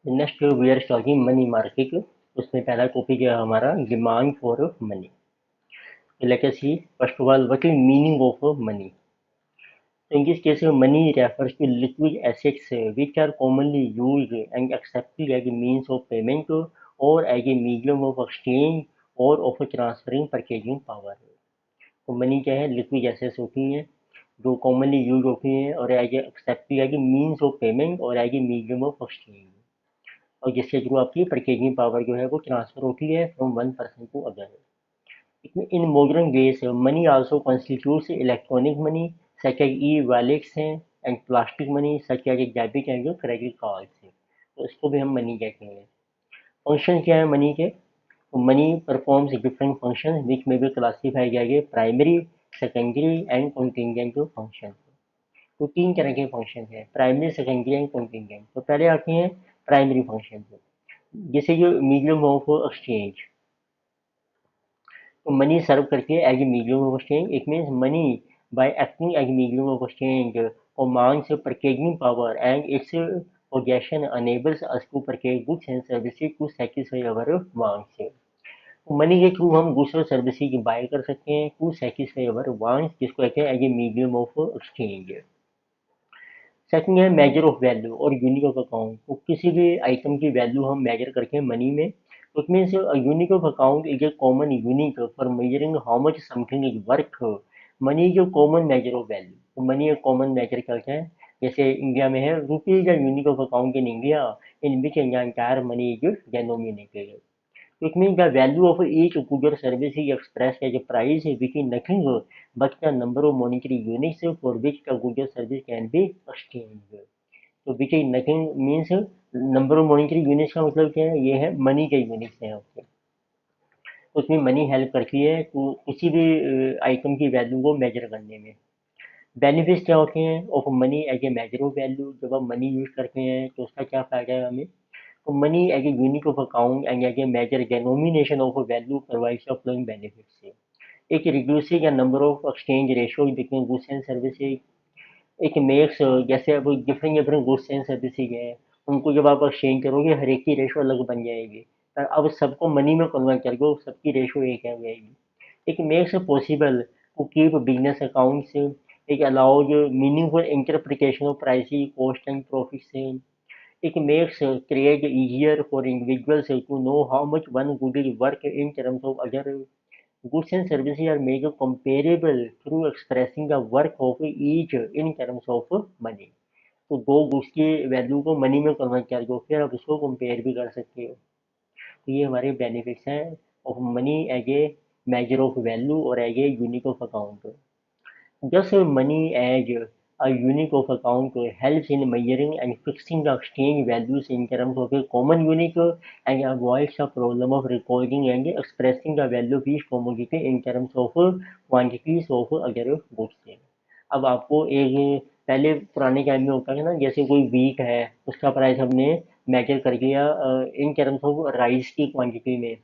Next we are talking money market. उसमें पहला topic है हमारा demand for money. Let us see first of all what is meaning of money. So in this case, money refers to liquid assets which are commonly used and accepted as a means of payment or as a medium of exchange or of transferring purchasing power। तो money क्या है? Liquid assets होती हैं जो commonly use होती हैं और as accepted as a means of payment और as a medium of exchange, और जिसके थ्रू आपकी परचेजिंग पावर जो है वो ट्रांसफर होती है from one person to other. In modern days, money also constitutes electronic money such as e-wallets हैं and plastic money such as debit and जो credit cards है, तो इसको भी हम मनी कहते हैं। फंक्शन क्या है मनी के? तो money performs different function which में भी क्लासीफाई किया गया primary, secondary and contingent function. तो तीन तरह के फंक्शन है, प्राइमरी, सेकेंडरी एंड कॉन्टिजेंट। तो पहले आते हैं प्राइमरी फंक्शन पे, जैसे जो मीडियम ऑफ एक्सचेंज। तो मनी सर्व करती है as a medium of exchange. It means money by acting as medium of exchange commands purchasing power and its possession enables us to purchase goods and services to satisfy our wants। Money के through हम goods और services by कर सकते हैं to satisfy our wants, जिसको कहते हैं as a medium of exchange. Second है मेजर ऑफ वैल्यू और यूनिट ऑफ अकाउंट। तो किसी भी आइटम की वैल्यू हम मेजर करते हैं मनी में, तो it means unit of account is a common unit for measuring how much something is worth. Money is a common major of value. तो मनी एक कॉमन मेजर करता है, जैसे इंडिया में है रुपीज या unit of account in India in which entire money is denominated. It means the value of each good or service is expressed as a price which is nothing but the number of monetary units for which the good or service can be exchanged। तो which is nothing means number of monetary units का मतलब क्या है? ये है money के units हैं आपके। उसमें मनी हेल्प करती है तो किसी भी आइटम की वैल्यू को मेजर करने में। बेनिफिट्स क्या होते हैं of money as a measure of value? जब हम मनी यूज करते हैं तो उसका क्या फायदा है हमें? So money as a unit of account and as a major denomination of a value provides the following benefits। एक reduces the number of exchange ratios between goods and services। एक मेक्स, जैसे अब different different goods and services हैं, उनको जब आप exchange करोगे हर एक की रेशो अलग बन जाएगी, पर अब सबको मनी में कन्वर्ट कर दो सबकी रेशो एक हो जाएगी। It makes possible to keep business accounts. It allows meaningful interpretation of pricing cost and profit. It makes trade easier for individuals to know how much one good is worth in terms of other goods and services are made comparable through expressing the worth of each in terms of money। तो दो goods की value को money में convert कर दो फिर आप उसको कंपेयर भी कर सकते हो। तो ये हमारे बेनिफिट्स हैं of money as a measure of value और as a unit of account. Thus, money as a unit of account helps in measuring and fixing the exchange values in terms of a common unit and avoids the problem of recording and expressing the value of each commodity in terms of quantities of other goods। अब आपको एक पहले पुराने time में होता है ना, जैसे कोई वीट है उसका प्राइस हमने मेजर कर दिया इन टर्म्स ऑफ राइस की क्वांटिटी में,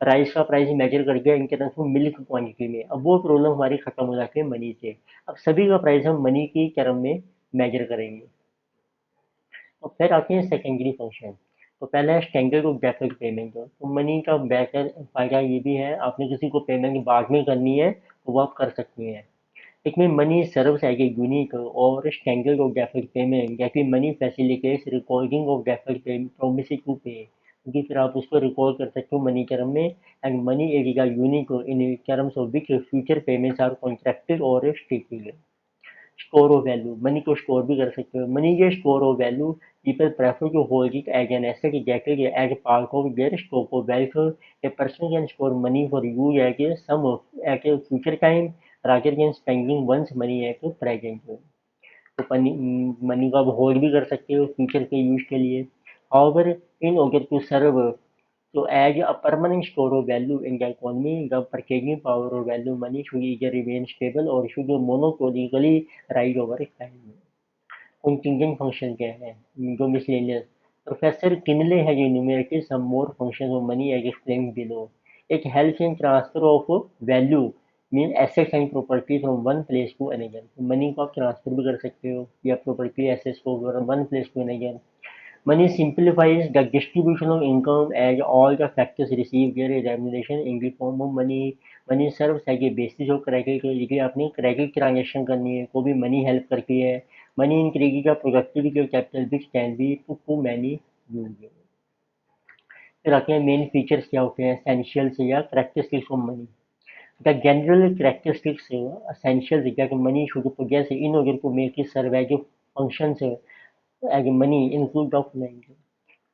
राइस का प्राइस मेजर कर दिया इन टर्म्स ऑफ मिल्क क्वांटिटी में, अब वो प्रॉब्लम हमारी खत्म हो जाती है मनी से। अब सभी का प्राइस हम मनी की टर्म में मेजर करेंगे। और फिर आते हैं सेकेंडरी फंक्शन। तो पहला है स्टैंडर्ड ऑफ डेफर्ड पेमेंट। तो मनी का बेहतर फायदा ये भी है, आपने किसी को पेमेंट बाद में करनी है तो वो आप कर सकते हैं। इसमें money serves as a unique और स्टैंडर्ड ऑफ डेफर्ड पेमेंट, या फिर money facilitates recording of deferred payment promise to pay, क्योंकि फिर आप उसको रिकॉर्ड कर सकते हो मनी टर्म में। And money as a unique in terms of which future payments are contracted और stated. Store of value, money को स्टोर भी कर सकते हो। मनी के store of value people prefer to hold it as an asset that is as part of their stock of wealth. A person can store money for use as a sum at a future time rather than spending one's money at present। तो money को आप hold भी कर सकते हो future के use के लिए। However in order to serve to as a permanent store of value in the economy the purchasing power of value money should either remain stable और should monotonically rise over time. Contingent function क्या है? जो miscellaneous. Professor Kinley has enumerated some more functions of money as explained below। It helps in transfer of value mean assets and property from one place to another. Money को आप transfer भी कर सकते हो या प्रॉपर्टी एसेट्स को one place to another. Money simplifies the distribution of income as all the factors receive their remuneration in the form of money. Money serves as a basis of credit के लिए आपने credit transaction करनी है, को भी money help करती है. Money increases the productivity of capital which can be put to many uses. फिर आते हैं मेन फीचर्स क्या होते हैं, एसेंशियल्स या characteristics of money. The general characteristics essentials that money should possess in order to make it serve as functions as money include the following.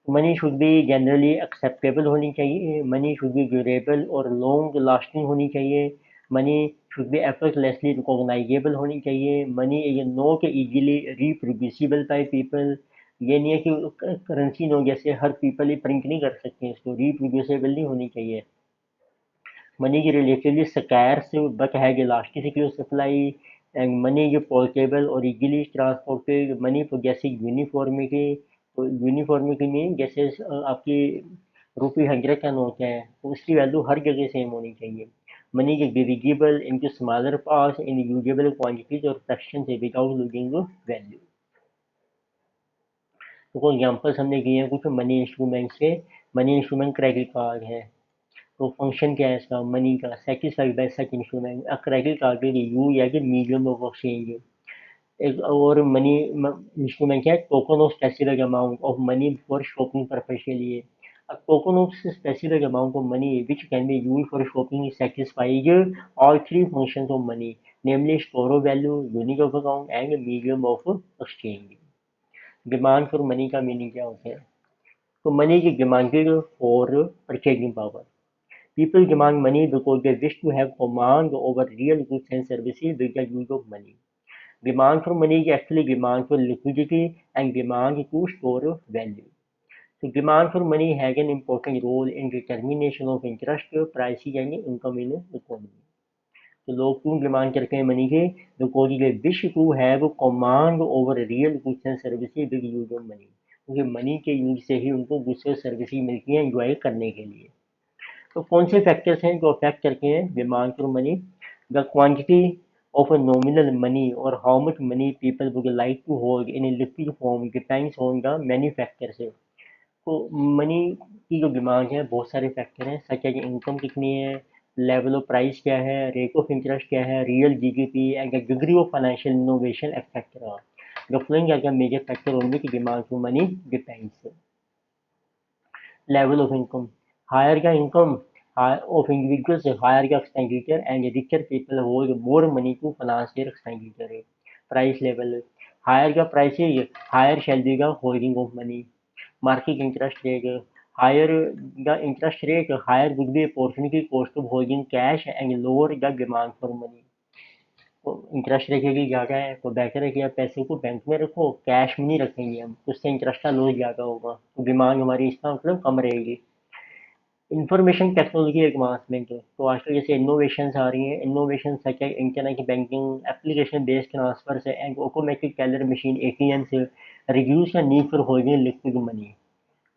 Money should be generally acceptable होनी चाहिए, money should be durable और long lasting होनी चाहिए, money should be effortlessly recognisable होनी चाहिए, money is not easily reproducible by people. ये नहीं है कि करेंसी नो जैसे हर पीपल ही प्रिंट नहीं कर सकते हैं, इसको रिप्रोड्यूसेबल नहीं होनी चाहिए. मनी की relatively scarce but has elasticity of supply, and money जो पोर्टेबल और easily transported, money possessing uniformity. तो यूनिफॉर्मिटी में जैसे आपकी रुपी 100 का नोट है तो उसकी वैल्यू हर जगह सेम होनी चाहिए. मनी के divisible into smaller parts in usable quantities और फ्रैक्शन से विदाउट लूजिंग वैल्यू. तो कोई एग्जांपल्स हमने किए हैं कुछ मनी इंस्ट्रूमेंट से. मनी इंस्ट्रूमेंट क्रेडिट कार्ड है, तो फंक्शन क्या है इसका, मनी का satisfied by such instrument. A credit card will use as a medium of exchange. एक और मनी इंस्ट्रूमेंट क्या है, token of specific amount of money for shopping purpose के लिए. A token of specific amount of money which can be used for shopping satisfies all three functions of money, namely store of value, unit of account and medium of exchange. Demand for money का meaning क्या होता है, तो money की demanded for purchasing power. People demand money because they wish to have command over real goods and services with the use of money. Demand for money is actually demand for liquidity and demand to store value. So demand for money has an important role in determination of interest, prices and income in economy. तो लोग क्यों demand करते हैं money के, because they wish to have command over real goods and services with use of money. क्योंकि money के use से ही उनको गुड्स और सर्विसेज मिलती हैं एंजॉय करने के लिए. तो कौन से फैक्टर्स हैं जो अफेक्ट करते हैं demand for money. The quantity of nominal money और how much money people would like to hold in liquid form depends on the many factors. तो मनी की जो डिमांड है बहुत सारे फैक्टर हैं, सच है कि इनकम कितनी है, लेवल ऑफ प्राइस क्या है, रेट ऑफ इंटरेस्ट क्या है, real GDP and the degree of financial innovation etcetera. The following are the major factor on which demand for money depends. Level of income. Higher the income of individuals, higher the expenditure, and richer people hold more money to finance their expenditure. Price level. Higher the prices, higher shall be the holding of money. Market interest rate. Higher the interest rate, higher would be opportunity cost of holding cash and lower the demand for money. तो interest रखेगी ज़्यादा है तो better है कि आप पैसे को बैंक में रखो, कैश में नहीं रखेंगे हम, उससे इंटरेस्ट का लॉस ज़्यादा होगा, तो डिमांड हमारी इसका मतलब कम रहेगी. इंफॉर्मेशन टेक्नोलॉजी एडवांसमेंट है, तो आजकल जैसे इनोवेशंस आ रही हैं, इनोवेशन सच है internet banking, application based transfer से and automatic teller machine ATM से reduce the need for holding liquid money.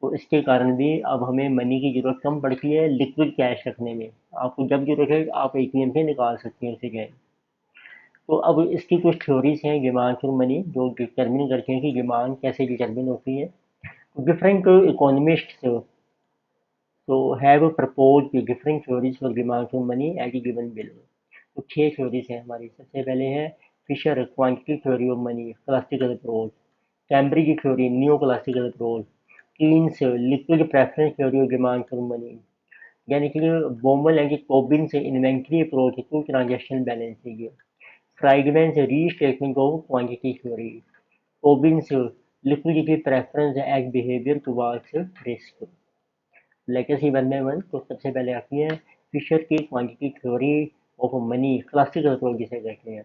तो इसके कारण भी अब हमें मनी की ज़रूरत कम पड़ती है लिक्विड कैश रखने में. आपको जब जरूरत है आप एटीएम से निकाल सकते हैं उसे गए. तो अब इसकी कुछ थ्योरीज हैं डिमांड फॉर मनी जो डिटर्मिन करते हैं कि डिमांड कैसे डिटर्मिन होती है. डिफरेंट इकोनॉमिस्ट्स तो have propose different theories for demand for money as given below. तो 6 थ्योरीज हैं हमारी. सबसे पहले है Fisher quantity theory of money classical approach, Cambridge theory new classical approach, Keynes liquid preference theory of demand for money, यानी कि Baumol and Tobin से inventory approach to transaction balancing, Friedman से restatement of quantity theory, Tobin से liquidity preference as behaviour towards risk. Latest ही one by one. तो सबसे पहले आती है फिशर की quantity theory of money classical approach जिसे कहते हैं.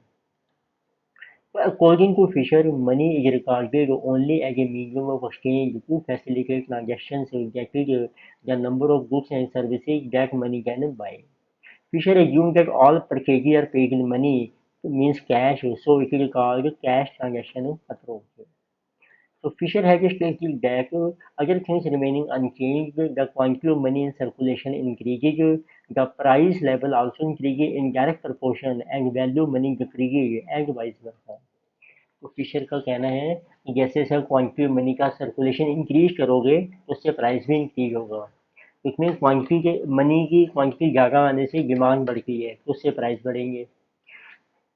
According to Fisher, money is regarded only as a medium of exchange to facilitate transactions, that is, the number of goods and services that money can buy. Fisher assumed that all purchases are paid in money, means cash, so it is called cash transaction approach. So Fisher has stated that other things remaining unchanged, the quantity of money in circulation increases, the price level also increases in direct proportion, and value of money decreases, and vice versa. तो Fisher का कहना है कि जैसे जैसे quantity of money का circulation increase करोगे तो उससे प्राइस भी इंक्रीज होगा। इसमें क्वांटिटी के मनी की क्वांटिटी ज़्यादा आने से डिमांड बढ़ती है तो उससे प्राइस बढ़ेंगे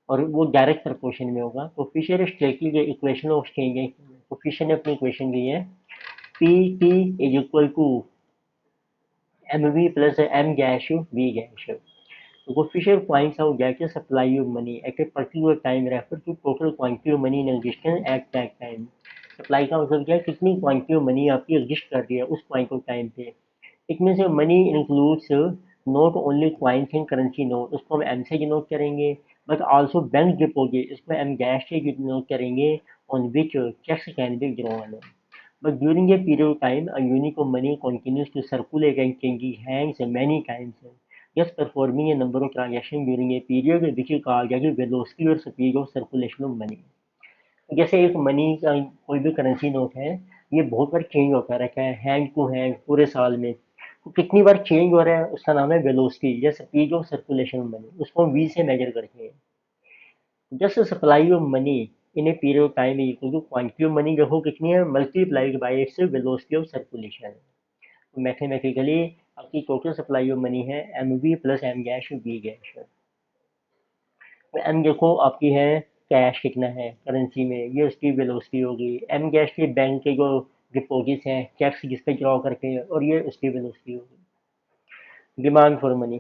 और वो डायरेक्ट प्रपोर्शन में होगा। तो फिशर स्ट्रेटली के इक्वेशन ऑफ चेंज है। तो फिशर ने अपनी इक्वेशन दी है P T is equal to M V plus M dash V dash. तो Fisher points out that supply of money at a particular time refer to total quantity of money in existence at that time. Supply का मतलब क्या है, कितनी quantity of money आपकी exist कर रही है उस पॉइंट ऑफ टाइम पे। इनमें से money includes not only coins and currency note, उसको हम एम से डिनोट करेंगे, बट आल्सो बैंक डिपॉजिट, इसको हम डैश से डिनोट करेंगे, on which cheques can be drawn. But during a period of time, a unit of money continues to circulate and changing hands many times, thus performing a number of transactions during a period which is called as the velocity or speed of circulation of money। जैसे एक money का कोई भी currency note है, ये बहुत बार change होता रहता है हैंड टू हैंड पूरे साल में। तो कितनी बार चेंज हो रहा है उसका नाम है वेलोसिटी या speed of circulation of money, उसको हम वी से मेजर करते हैं। Just supply of money in a period of time equal to quantity of money देखो कितनी है multiplied by its velocity of circulation. तो मैथमेटिकली आपकी टोटल सप्लाई ऑफ मनी है M V plus M dash V dash. तो M देखो आपकी है कैश कितना है करेंसी में, ये उसकी वेलोसिटी होगी। एम गैश के बैंक के जो डिपॉजिट्स हैं चेक्स जिस पे ड्रॉ करके हैं, और ये उसकी वेलोसिटी होगी। डिमांड फॉर मनी,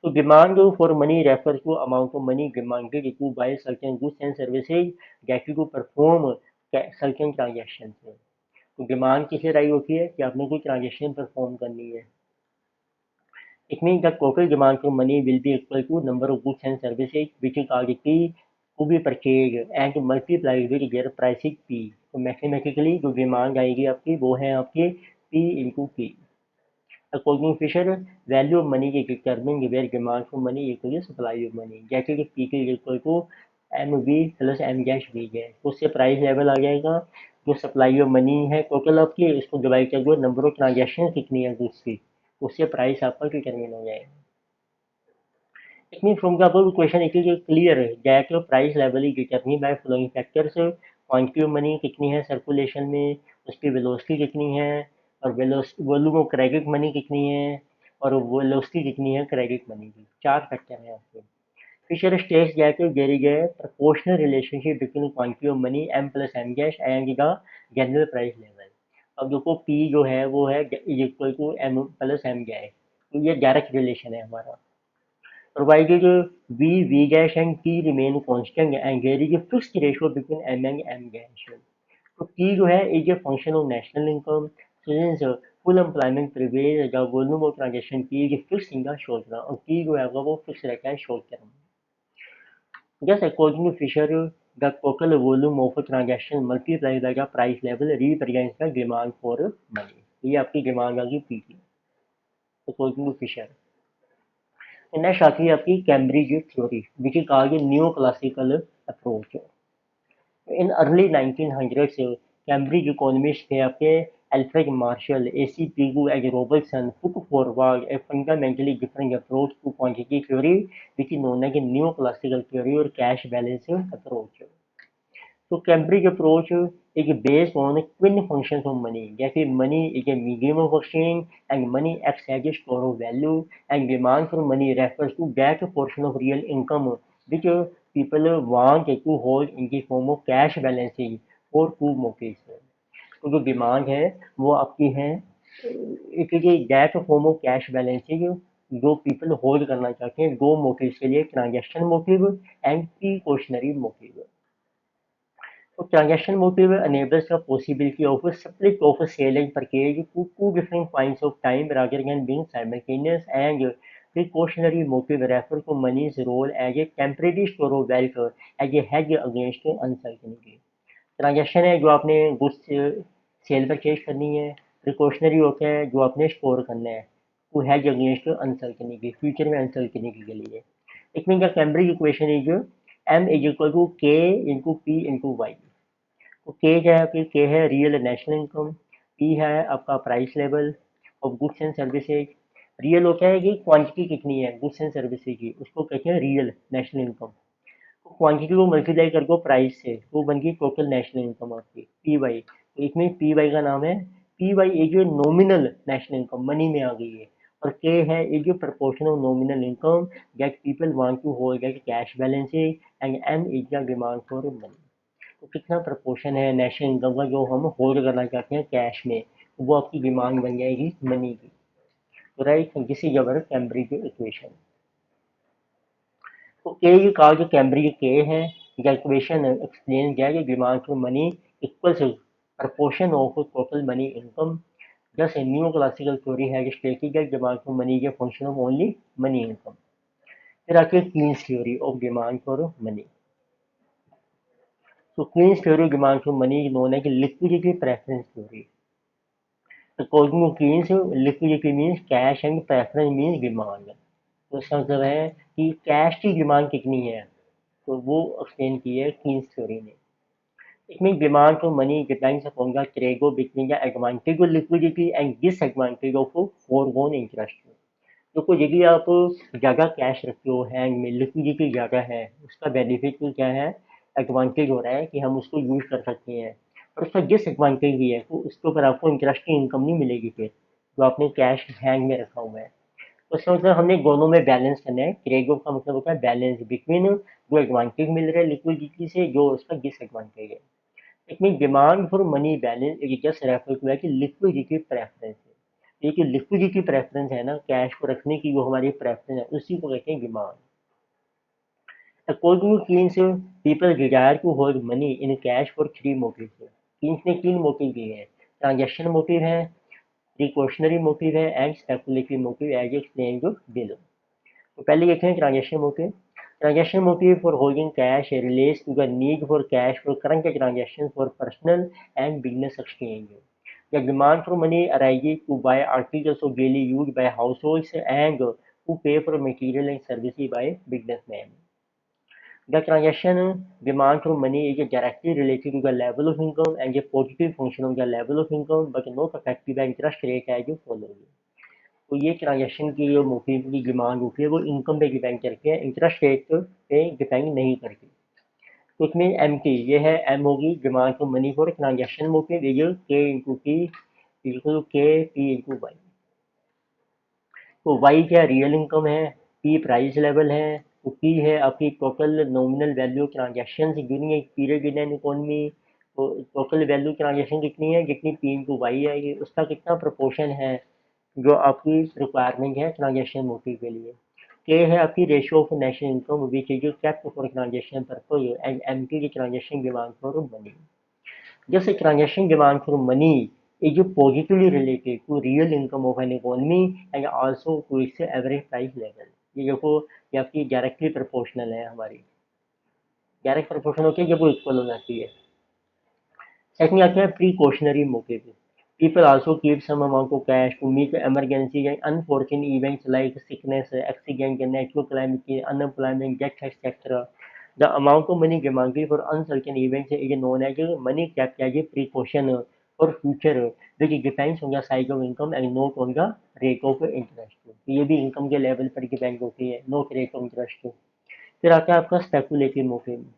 तो demand for money refers to amount of money demanded to buy certain goods and services that to perform certain transactions। तो डिमांड किसे राइज होती है कि आपने कोई ट्रांजेक्शन परफॉर्म करनी है। It mean the total demand for money will be equal to number of goods and services which is quality to be purchase and multiplied with their pricing P. तो mathematically जो demand आएगी आपकी वो है आपकी P into P. According to Fisher, value of money is determined where demand for money equal to supply of money। जैसे कि P के equal to M V plus M dash V है, तो उससे प्राइस लेवल आ जाएगा। जो supply of money है टोटल आपकी, इसको डिवाइड कर दो नंबर ऑफ ट्रांजेक्शन कितनी है गुड्स की, उससे प्राइस आपका डिटरमिन हो जाएगा। It means from the above equation it is clear that your price level is determined by following factors। Quantity of money कितनी है सर्कुलेशन में, उसकी वेलोसिटी कितनी है, और वॉल्यूम ऑफ क्रेडिट मनी कितनी है, और वेलोसिटी कितनी है क्रेडिट मनी की। चार फैक्टर हैं आपके। Fisher states that there is a proportional relationship between quantity of money M plus M dash and the general price level. अब देखो पी जो है वो है is equal to M plus M dash, तो ये डायरेक्ट रिलेशन है हमारा। provided V dash and T remain constant and there is a fixed ratio between M and M dash। तो T जो है is a function of national income, so since full employment prevails the volume of transaction T is fixed in the short run, और T जो है वो fixed रहता है short term। Just according to Fisher, the total volume of a transaction multiplied by the price level represents the demand for money। ये आपकी demand आ गई P की according to Fisher। नेक्स्ट आती है आपकी Cambridge theory which is called new classical approach. In early 1900 से Cambridge economist थे आपके Alfred Marshall, A C Pigou and Robertson put forward a fundamentally different approach to quantity theory which is known as new classical theory और cash balance approach. तो Cambridge approach is based on twin functions of money, जैसे money is a medium of exchange and money acts as a store of value, and demand for money refers to that portion of real income which people want to hold in the form of cash balances for two motives। तो जो demand है वो आपकी है it is that form of cash balances जो people hold करना चाहते हैं दो मोटिव्स के लिए, transaction motive and precautionary motive. So transaction motive enables the possibility of a split of a sale and purchase to two different points of time rather than being simultaneous, and precautionary motive refers to money's role as a temporary store of wealth as a hedge against uncertainty। Transaction है जो आपने goods sale purchase करनी है, precautionary होता है जो आपने store करना है to hedge against uncertainty, future में अनसर्टेनिटी के लिए। It mean the Cambridge equation is M is equal to K into P into Y. तो के क्या है आपकी, के है रियल नेशनल इनकम, पी है आपका price level of goods and services. Real होता है कि क्वांटिटी कितनी है गुड्स एंड सर्विसेज की, उसको कहते हैं रियल नेशनल इनकम। तो क्वांटिटी को मल्टीप्लाई कर दो प्राइस से तो बन गई टोटल नेशनल इनकम आपकी पी वाई। तो इसमें पी वाई का नाम है, पी वाई एक जो नॉमिनल नेशनल इनकम मनी में आ गई है, और के है एक जो proportion of nominal income that people want to hold that cash balances, and M is the demand for money. तो कितना प्रपोर्शन है नेशनल इनकम का जो हम होल्ड करना चाहते हैं कैश में, वो आपकी डिमांड बन जाएगी मनी की। तो right, this is our Cambridge equation. तो ए का जो कैम्ब्रिज के है, इक्वेशन एक्सप्लेन किया कि demand for money equals proportion of total money income. Thus, a neoclassical theory has stated that demand for money is a function of only money income. फिर आती है Keynes' theory of demand for money. So Queen's theory of demand for money is known as liquidity preference theory. According to Queen's, liquidity means cash and preference means demand. तो इसका मतलब है कि cash की demand कितनी है, तो वो एक्सप्लेन की है क्वींस थ्योरी ने। इसमें demand for money depends upon the trade between the advantage of liquidity and disadvantage of foregone interest. देखो यदि आप ज़्यादा कैश रखते हो हैंड में, लिक्विडिटी ज़्यादा है, उसका बेनिफिट तो क्या है, एडवांटेज हो रहा है कि हम उसको यूज़ कर सकते हैं, और उसका डिसएडवांटेज भी है, तो उसके ऊपर आपको इंटरेस्ट की इनकम नहीं मिलेगी फिर, जो आपने कैश हैंड में रखा हुआ है। तो इसका मतलब हमने दोनों में बैलेंस करना है। ट्रेड ऑफ का मतलब होता है बैलेंस बिटवीन जो एडवांटेज मिल रहा है लिक्विडिटी से, जो उसका डिसएडवांटेज है। इसमें डिमांड फॉर मनी बैलेंस एक जस्ट रेफर किया है कि लिक्विडिटी प्रेफरेंस है। ये जो लिक्विडिटी प्रेफरेंस है ना, कैश को रखने की जो हमारी प्रेफरेंस है, उसी को कहते हैं demand. According to Keynes, people desire to hold money in cash for three motive. Keynes ने तीन मोटिव दिए हैं, ट्रांजेक्शन मोटिव है, प्रिकॉशनरी मोटिव है, and speculative motive as explained below. तो पहले देखते हैं transaction motive. Transaction motive for holding cash relates to the need for cash for current transactions for personal and business exchange. The demand for money arises to buy articles of daily use by households and to pay for material and services by businessmen. The transaction demand for money is directly related to the level of income and a positive function of the level of income, but not affected by interest rate as follows. तो ये transaction की जो motive की demand होती है वो income पे depend करती है, इंटरेस्ट रेट पे डिपेंड नहीं करती। तो इसमें एम टी ये है, एम होगी demand for money for transaction motive is के इंटू टी इक्वल के पी इंटू वाई। तो वाई क्या रियल इनकम है, पी प्राइस लेवल है, तो पी है आपकी total nominal value transaction during एक पीरियड इन एन इकोनॉमी। तो टोटल वैल्यू ट्रांजेक्शन कितनी है, जितनी पी इंटू वाई आएगी, उसका कितना प्रोपोर्शन है जो आपकी रिक्वायरमेंट है ट्रांजेक्शन मोटिव के लिए। के है आपकी ratio of national income which is kept for transaction purpose, and M की ट्रांजेक्शन डिमांड फॉर मनी। जैसे transaction demand for money is positively related to real income of an economy and also to its average price level। ये देखो, ये आपकी directly proportional है, हमारी direct proportional होती है जब वो इक्वल हो जाती है। सेकंड आता है precautionary motive. People also keep some amount of cash to meet emergencies and unforeseen events like sickness, accident, natural calamity, unemployment, death, etc. The amount of money demanded for uncertain events is known as money kept as a precaution for future, which depends on the size of income and not on the rate of interest। ये भी income के level पर depend होती है, not rate of interest. फिर आता है आपका speculative motive.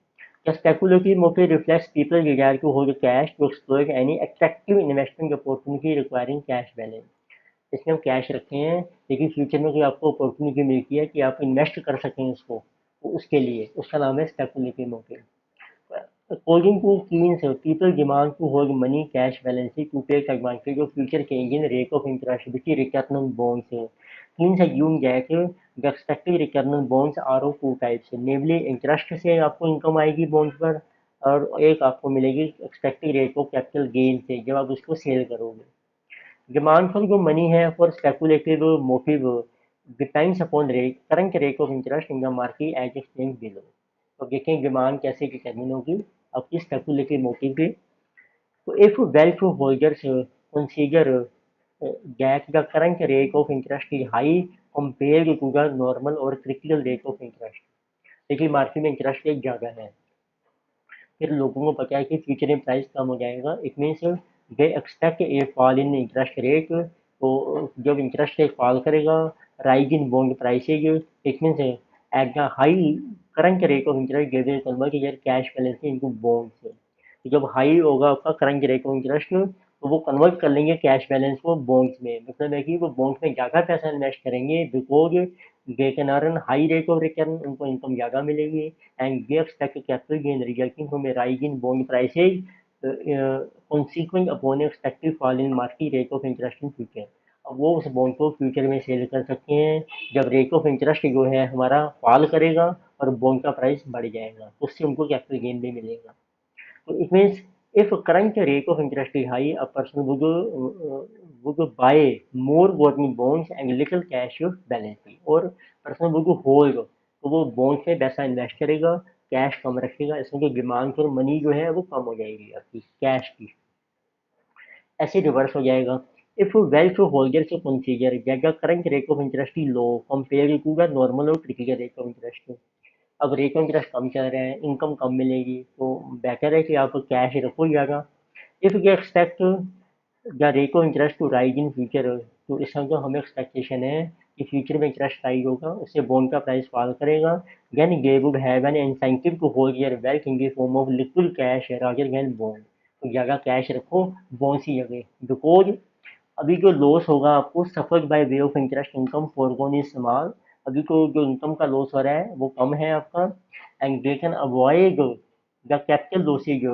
The speculative motive reflects people's desire to hold cash to exploit any attractive investment opportunity requiring cash balance। इसमें हम कैश रखे हैं लेकिन फ्यूचर में कोई आपको अपॉर्चुनिटी मिलती है कि आप इन्वेस्ट कर सकें उसको, तो उसके लिए उसका नाम है speculative motive. According to Keynes, people demand to hold money cash balances to take advantage of future change in rate of interest, which is return on bonds। Keynes assumed that the expected return on bonds are of two types, namely interest से आपको income आएगी bond पर, और एक आपको मिलेगी expected rate of capital gain से जब आप उसको सेल करोगे। डिमांड फॉर जो मनी है for speculative motive depends upon rate current rate of interest in the market as explained below. तो देखें डिमांड कैसे डिटरमिन होगी आपकी स्पेकुलेटिव मोटिव पे। तो if wealth holders consider that the current rate of interest is high compared to the normal or critical rate of interest, लेकिन market में interest rate ज़्यादा है, फिर लोगों को पता है कि फ्यूचर में प्राइस कम हो जाएगा, it means they expect A fall in interest rate. तो जब इंटरेस्ट रेट फॉल करेगा, rise in bond prices, it means at the high current rate of interest given convert your cash balance into bonds. जब high होगा आपका current rate of interest तो वो convert कर लेंगे कैश बैलेंस को bonds में, मतलब है कि वो बॉन्ड्स में ज़्यादा पैसा इन्वेस्ट करेंगे because they can earn high rate of return, उनको इनकम ज़्यादा मिलेगी and they expect capital gain resulting from A rise in bond prices consequent upon expected fall in market rate of interest in future। अब वो उस bond को future में cell कर सकते हैं जब रेट ऑफ इंटरेस्ट जो है हमारा फॉल करेगा और बॉन्ड का प्राइस बढ़ जाएगा, तो उससे उनको कैपिटल गेन भी मिलेगा। So it means if current rate of interest is high, a person would buy more government bonds and little cash balance भी, और person would hold, तो वो बॉन्ड में पैसा इन्वेस्ट करेगा, कैश कम रखेगा, इसमें जो डिमांड फॉर मनी जो है वो कम हो जाएगी आपकी कैश की, ऐसे रिवर्स हो जाएगा। इफ वेल्थ होल्डर से consider that the current rate of interest is low compare to the normal और क्रिटिकल रेट ऑफ इंटरेस्ट। अब रेट ऑफ इंटरेस्ट कम चल रहे हैं, इनकम कम मिलेगी, तो बेटर है कि आप कैश रखो ज़्यादा। If you expect the rate of interest to rise in future, तो इसका जो हमें एक्सपेक्टेशन है कि फ्यूचर में इंटरेस्ट राइज होगा, उससे बॉन्ड का प्राइस फॉल करेगा, then they would have an incentive to hold your wealth in the form of liquid cash rather than bond. तो ज़्यादा कैश रखो बॉन्ड की जगह, बिकॉज अभी जो लॉस होगा आपको suffered by way of interest income foregone is small. अभी तो जो इनकम का लॉस हो रहा है वो कम है आपका, and they can avoid the capital losses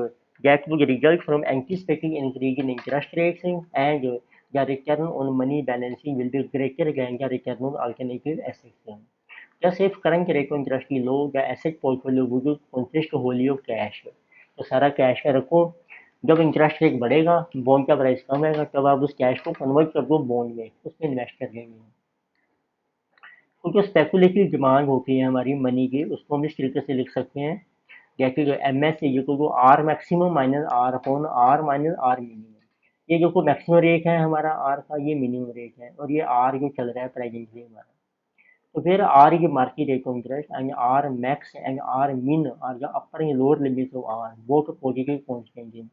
that would result from anticipating increase in interest rates, and the return on money balancing will be greater than the return on alternative assets. Just if current rate of interest is low, the asset portfolio would consist wholly of cash। तो सारा cash का रखो, जब interest rate बढ़ेगा bond का price कम रहेगा तब आप उस कैश को कन्वर्ट कर दो बॉन्ड में, उसमें इन्वेस्ट कर देंगे। तो जो स्पेकुलेटिव डिमांड होती है हमारी मनी की, उसको हम इस तरीके से लिख सकते हैं जैसे जो M S equal to R maximum minus R upon R minus R minimum. ये जो को मैक्सिमम रेट है हमारा आर का, ये मिनिमम रेट है, और ये आर जो चल रहा है प्रेजेंटली हमारा। तो फिर आर की market rate of interest and R max and R min are the upper and lower limits of R both positive constant है।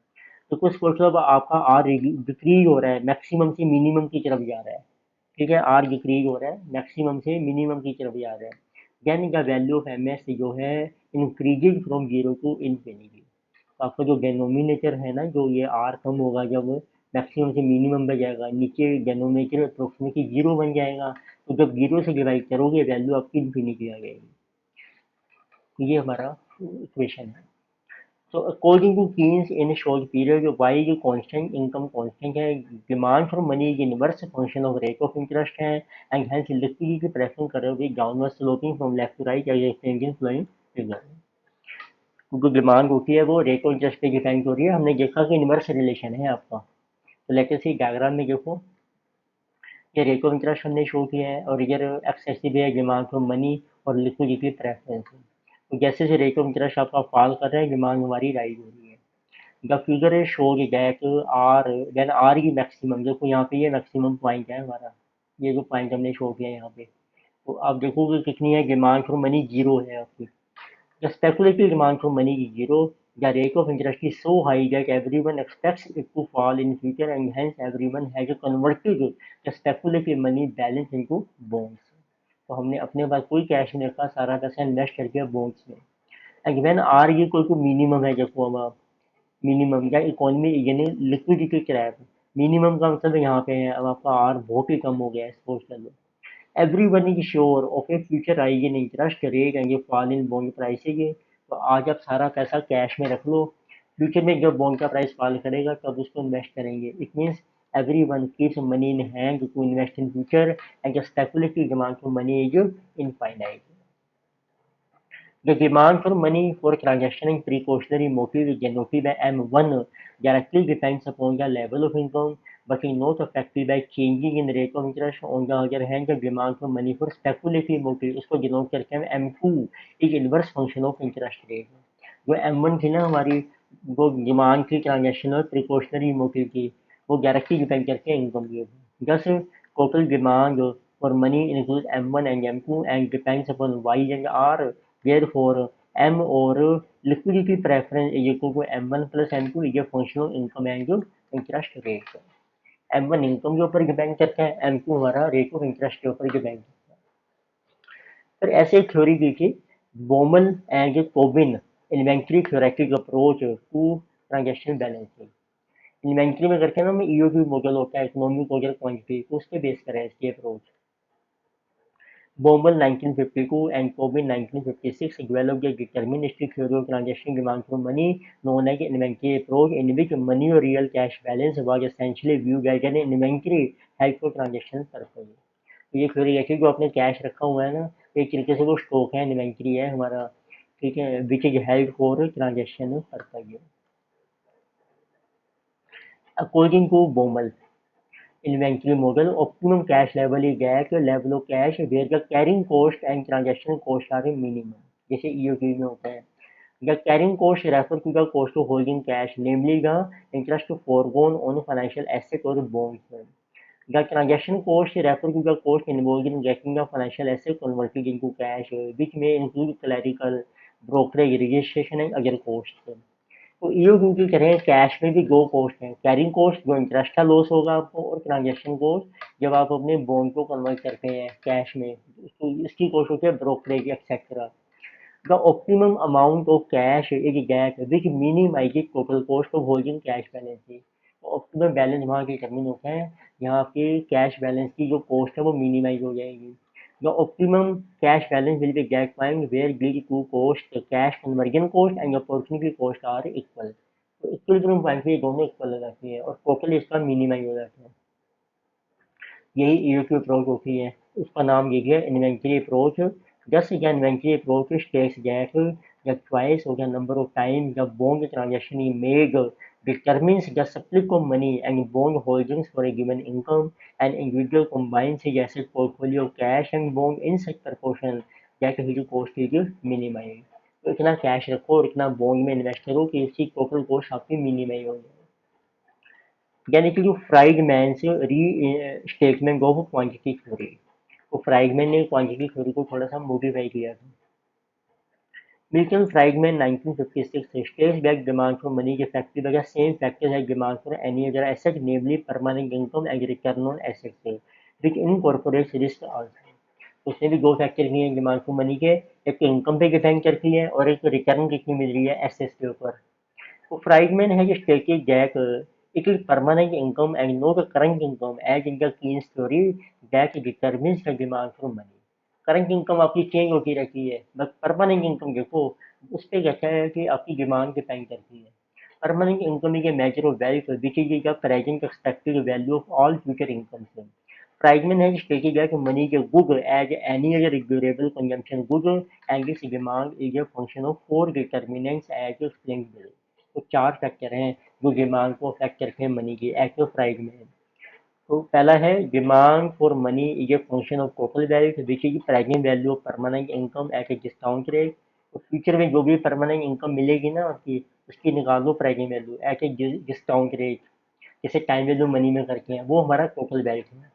तो कुछ मतलब आपका आर डिक्रीज हो रहा है, मैक्सिमम से मिनिमम की तरफ जा रहा है, ठीक है, आर डिक्रीज हो रहा है, मैक्सिमम से मिनिमम की तरफ जा रहा है। Then the value of M S जो है increasing from zero to infinity. तो आपका जो डेनोमिनेटर है ना, जो ये आर कम होगा जब मैक्सिमम से मिनिमम में जाएगा, नीचे डेनोमिनेटर अप्रोक्सीमेटली जीरो बन जाएगा, तो जब जीरो से डिवाइड करोगे वैल्यू आपकी इन्फिनिटी आ जाएगी। तो ये हमारा इक्वेशन है। So according to Keynes, in a short period, y जो constant income constant है, demand for money is inverse function of rate of interest है, and hence liquidity preference करोगे downward sloping from left to right as a change in flowing figure। जो demand होती है वो rate of interest पे depend हो रही है, हमने देखा कि इनवर्स रिलेशन है आपका। तो लेते से डायग्राम में देखो, ये रेट ऑफ इंटरेस्ट हमने शो किया है और ये एक्सेसिव है डिमांड फॉर मनी और लिक्विडिटी प्रेफरेंस। तो जैसे जैसे रेट ऑफ इंटरेस्ट आपका फॉल कर रहा है, डिमांड हमारी राइज हो रही है। The figure is showed that R then R की मैक्सिमम, देखो यहाँ पे ये मैक्सिमम पॉइंट है हमारा, ये जो पॉइंट हमने शो किया है यहाँ पे, तो आप देखोगे कितनी है डिमांड फॉर मनी, जीरो है आपकी। The speculative demand for money की zero, the rate of interest is so high that everyone expects it to fall in future and hence everyone has converted the speculative money balance into bonds. तो हमने अपने पास कोई cash नहीं रखा, सारा पैसा invest कर दिया बॉन्ड्स में। एंड व्हेन आर ये कोई को मिनिमम है, देखो अब आप मिनिमम या इकोनॉमी यानी लिक्विडिटी क्रैप, मिनिमम का मतलब यहाँ पे है, अब आपका आर बहुत ही कम हो गया है सपोज कर लो। Everyone is sure of a future rise in interest rate and ये फॉल इन बॉन्ड प्राइसेज। तो आज आप सारा पैसा कैश में रख लो, फ्यूचर में जब बॉन्ड का प्राइस फॉल करेगा तब उसको इन्वेस्ट करेंगे। It means everyone keeps money in hand to invest in future and the speculative demand for money is infinite। The demand for money for transaction and precautionary motive is denoted by M1 directly depends upon the level of income but is not affected by changing in rate of interest। On the other hand, the demand for money for speculative motive इसको denote करके हम M2 is inverse function of interest rate। जो M1 थी ना हमारी, वो demand थी transaction और प्रिकॉशनरी मोटिव की, वो डायरेक्टली डिपेंड करके इनकम की। Thus, total demand for money includes M1 and M2 and depends upon Y and R। Therefore, M or liquidity preference is equal to M1 plus M2 is a function of income and interest rate। M1 income के ऊपर depend करता है, M2 हमारा rate of interest के ऊपर depend करता है। फिर ऐसे एक थ्योरी दी थी Baumol and Tobin inventory theoretic approach to transaction balancing. Inventory में करके ना में ईओक्यू मॉडल होता है, इकोनॉमिक वगैरह क्वांटिटी, तो उसके बेस पर है इसकी approach. Baumol 1952 and Tobin 1956 developed a deterministic theory of transaction demand for money known as inventory approach, in which money or real cash balance was essentially viewed as an inventory held for transaction purpose। तो ये theory है कि जो आपने cash रखा हुआ है ना, एक तरीके से वो स्टॉक है, इन्वेंट्री है हमारा, ठीक है, which is held for transaction purpose. According to Baumol inventory model, optimum cash level is that level of cash where the carrying cost and transaction cost are minimum, जैसे EOQ में होता है। The carrying cost refer to the cost of holding cash, namely the interest foregone on financial asset or bonds. The transaction cost refer to the cost involved in getting the financial asset converted into cash, which may include collateral, brokerage, registration and other costs। तो EOQ की करें cash में भी दो cost हैं, carrying cost जो interest का loss होगा आपको, और ट्रांजेक्शन कॉस्ट जब आप अपने बॉन्ड को कन्वर्ट करते हैं कैश में, तो इसकी कॉस्ट होती है brokerage etcetera. The optimum amount of cash is that which minimises total cost of holding cash balance. Optimum balance वहाँ डिटरमिन होता है जहाँ आपके कैश बैलेंस की जो कॉस्ट है वो मिनिमाइज हो जाएगी। The optimum cash balance will be defined where these two costs, the cash conversion cost and the opportunity cost are equal। तो इक्विलिब्रियम पॉइंट पे ये दोनों इक्वल हो जाती है और टोटल इसका मिनिमाइज हो जाता है। यही ईओक्यू अप्रोच होती है, उसका नाम ये है इन्वेंटरी अप्रोच। जस्ट या inventory approach states that the choice of the number of times the bond transaction is made determines the split of money and bond holdings for a given income. An individual combines his asset portfolio of cash and bond in such proportion that his cost is minimized। तो इतना cash रखो और इतना bond में invest करो कि इसकी total cost आपकी मिनिमाइज हो जाए। यानी कि जो फ्राइडमैन से री स्टेटमेंट ऑफ क्वांटिटी थ्योरी, तो फ्राइडमैन ने क्वांटिटी थ्योरी को थोड़ा सा मॉडिफाई किया था। Milton Friedman 1956 states that demand for money is affected by the same factors as demand for any other asset, namely permanent income and return on assets, which incorporates risk also। तो उसने भी दो factor किए हैं demand for money के, एक तो income पे डिपेंड करती है और एक रिटर्न कितनी मिल रही है एसेट्स के ऊपर। तो Friedman has stated that it is permanent income and not current income as in the Keynes theory that determines the demand for money। Current income आपकी चेंज होती रहती है, बट परमानेंट इनकम देखो, उस पर कहता है कि आपकी डिमांड डिपेंड करती है। Permanent income is a measure of wealth which is the present expected value of all future income. Friedman has stated that money is a good as any other durable consumption good and its demand is a function of four determinants as explained below। तो चार factor हैं जो demand को affect करते हैं money की, as per Friedman. तो पहला है demand for money is a function of total wealth which is present value of permanent income eight a discount rate. तो फ्यूचर में जो भी परमानेंट इनकम मिलेगी ना आपकी, उसकी निकाल दो present value at a discount rate, जैसे टाइम वैल्यू मनी में करते हैं, वो हमारा टोटल वेल्थ है।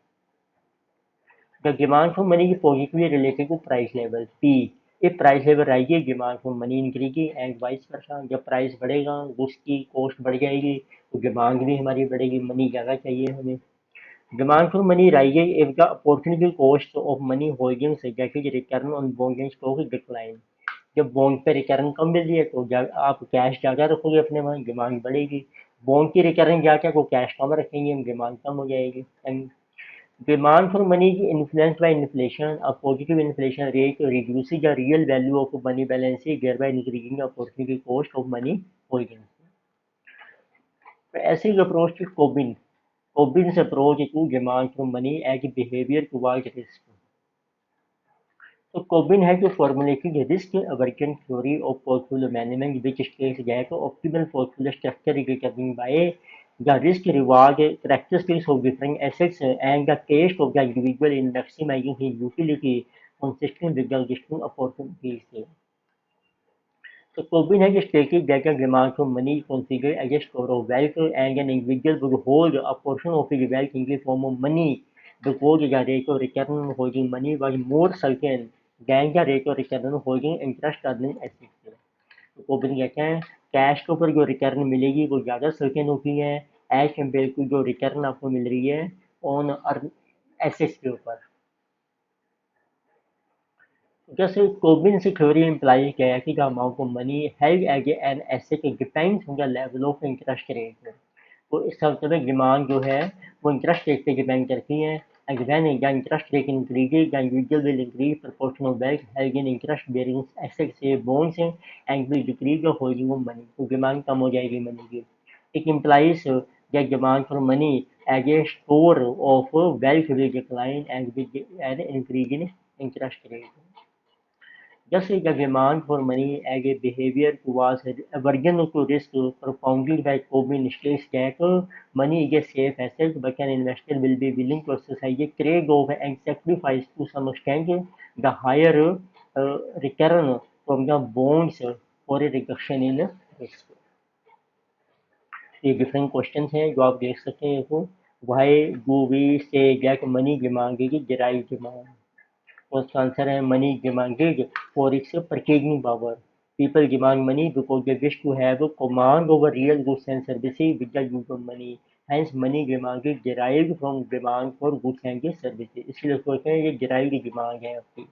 द डिमांड फॉर मनी की positively related to price level P. if price level राइजेगी डिमांड फॉर मनी इंक्रीजी एंड वाइस वर्सा। जब प्राइस बढ़ेगा उसकी कॉस्ट बढ़ जाएगी, तो डिमांड भी हमारी बढ़ेगी, मनी ज़्यादा चाहिए हमें। Demand for money rises if the opportunity cost of money holdings that is return on bond and stock decline। जब बॉन्ड पे रिटर्न कम मिल रही है तो आप कैश ज़्यादा रखोगे अपने वहाँ, डिमांड बढ़ेगी। बॉन्ड की रिटर्न ज़्यादा तो कैश कम रखेंगे हम, डिमांड कम हो जाएगी। एंड डिमांड फॉर मनी की influence by inflation, a positive inflation rate reduces the real value of money balance thereby increasing the opportunity cost of money holding. ऐसे ही approach to Cobbin Cobbins approach to demand from money as behavior towards risk। So Cobbin has formulated a risk aversion theory of portfolio management which states that optimal portfolio structure is determined by the risk reward characteristics of different assets and the taste of the individual in maximizing his utility consistent with the existing opportunities। So Corbyn has stated that the demand for money is considered as a store of wealth and an individual would hold a portion of his wealth in the form of money because the rate of return on holding money was more certain than the rate of return on holding interest earning assets। तो कोबिन कहते हैं cash के ऊपर जो return मिलेगी वो ज़्यादा certain होती है एज कम्पेयर टू जो रिटर्न आपको मिल रही है ऑन एसेट्स के ऊपर। Just Cobbin's theory implies that the amount of money held as an asset depends on the level of interest rate. तो इस सब में डिमांड जो है वो इंटरेस्ट रेट पे डिपेंड करती है and when the interest rate increases the individual will increase proportion of wealth held in interest bearing assets से bonds and will decrease the holding of money तो डिमांड कम हो जाएगी मनी की it implies that demand for money as a store of wealth will decline and with an increase in interest rate. Just as the demand for money as a behavior towards aversion to risk propounded by Corbyn states that money is a safe asset but an investor will be willing to exercise a trade-off and sacrifice to some extent the higher return from the bonds for a reduction in risk. ये different question हैं जो आप देख सकते हैं इसको why do we say that money demanded derive demand और उसका आंसर है money demanded for its purchasing power people demand money because they wish to have a command over real goods and services with the use of money hence money demand is derived from demand for goods and services इसलिए सोचते हैं ये derived demand है आपकी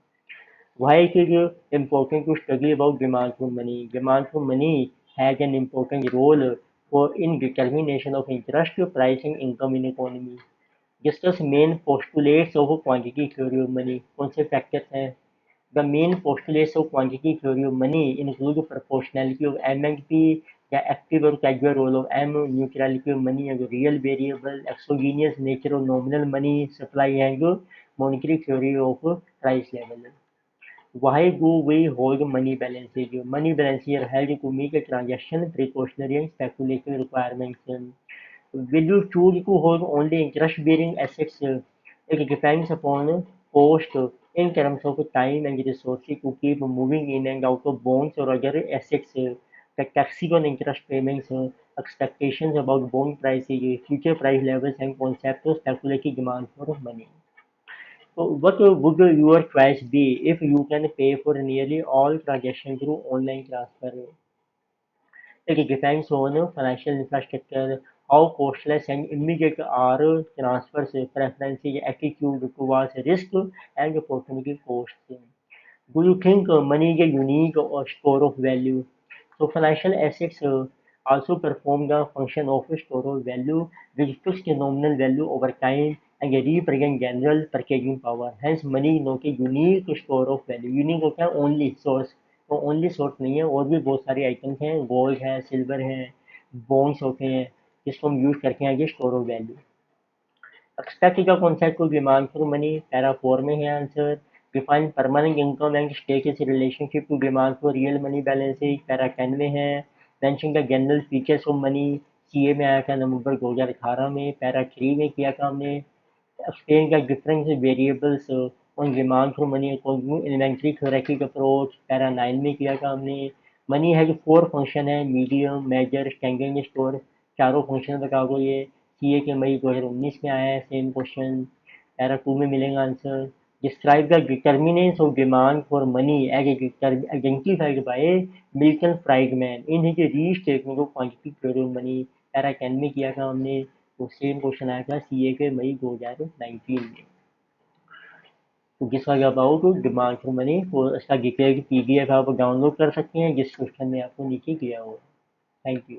why it is important to study about demand for money. Demand for money has an important role for in determination of interest, price and income in economy. Discuss main postulates of quantity theory of money. कौन से factors हैं? The main postulates of quantity theory of money include proportionality of M and P, the active or casual role of M, neutrality of money as a real variable, exogenous nature of nominal money supply and monetary theory of price level. Why do we hold money balances? Money balances are held to meet a transaction, precautionary and speculative requirements. Will you choose to hold only interest-bearing assets? It depends upon cost in terms of time and resources to keep moving in and out of bonds or other assets. The taxes on interest payments, expectations about bond prices, future price levels, and concept of speculative demand for money. So what would your choice be if you can pay for nearly all transactions through online transfer? It depends on financial infrastructure, how costless and immediate are transfers, preferences, attitude towards risk, and opportunity costs. Do you think money is a unique or store of value? So financial assets also perform the function of a store of value which fixed nominal value over time and represent general purchasing power. Hence money is not a unique store of value. Unique होता है only source. तो only source नहीं है और भी बहुत सारे items हैं गोल्ड है सिल्वर है बॉन्ड्स होते हैं जिसको हम यूज करके आगे स्टोर ऑफ वैल्यू एक्सपेक्ट का कॉन्सेप्ट को डिमांड फॉर मनी पैरा 4 में है answer define permanent income and status relationship to demand for real money balances para 10 में है mention the general features of money C A में आया था नवंबर 2018 में पैरा 3 में किया था हमने explain the different variables on demand for money according to inventory theoretic approach para 9 में किया था हमने मनी है जो 4 फंक्शन है मीडियम मेजर स्टैंडिंग स्टोर चारों फंक्शन बता दो ये सीए के मई 2019 में आया है सेम क्वेश्चन पैरा 2 में मिलेगा answer describe the determinants of demand for money as identified by Milton Friedman in his restatement of quantity theory of money para 10 में किया था हमने तो सेम क्वेश्चन आया था सीए के मई 2019 में तो जिसका अबाउट डिमांड फॉर मनी तो इसका डिटेल पीडीएफ आप डाउनलोड कर सकते हैं जिस क्वेश्चन में आपको नीचे दिया हुआ है थैंक यू